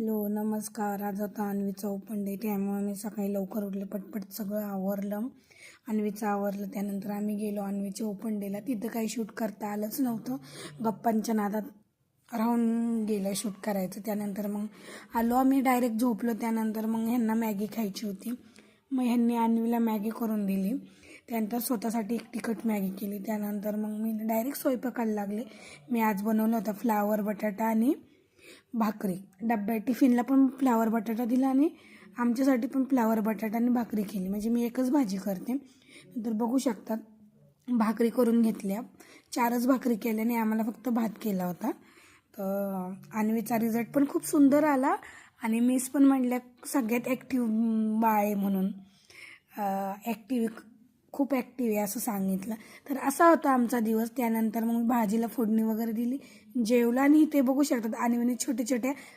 Hello नमस्कार. आज होता अन्वीचा ओपन डे, त्यामुळे मी सकाळी लवकर उठले, पटपट सगळं आवरलं. अन्वीचं आवरलं, त्यानंतर आम्ही गेलो अन्वीच्या ओपन डेला. तिथं काही शूट करता आलंच नव्हतं, गप्पांच्या नादात राहून गेलं शूट करायचं. त्यानंतर मग आलो आम्ही, डायरेक्ट झोपलो. त्यानंतर मग ह्यांना मॅगी खायची होती, मग ह्यांनी अन्वीला मॅगी करून दिली. त्यानंतर स्वतःसाठी एक तिखट मॅगी केली. त्यानंतर मग मी डायरेक्ट स्वयंपाकाला लागले. मी आज बनवलं होतं फ्लावर बटाटा आणि भाकरी. डब्यात टिफिनला पण फ्लावर बटाटा दिला आणि आमच्यासाठी पण फ्लावर बटाटा आणि भाकरी केली. म्हणजे मी एकच भाजी करते. नंतर बघू शकतात भाकरी करून घेतल्या. 4च भाकरी केल्याने आम्हाला फक्त भात केला होता. तर अन्वीचा रिझल्ट पण खूप सुंदर आला आणि मिस पण म्हटल्या सगळ्यात ॲक्टिव्ह बाळ आहे म्हणून. खूप ॲक्टिव्ह आहे असं सांगितलं. तर असा होता आमचा दिवस. त्यानंतर मग भाजीला फोडणी वगैरे दिली, जेवला. आणि ते बघू शकतात अन्वीने छोटे छोटे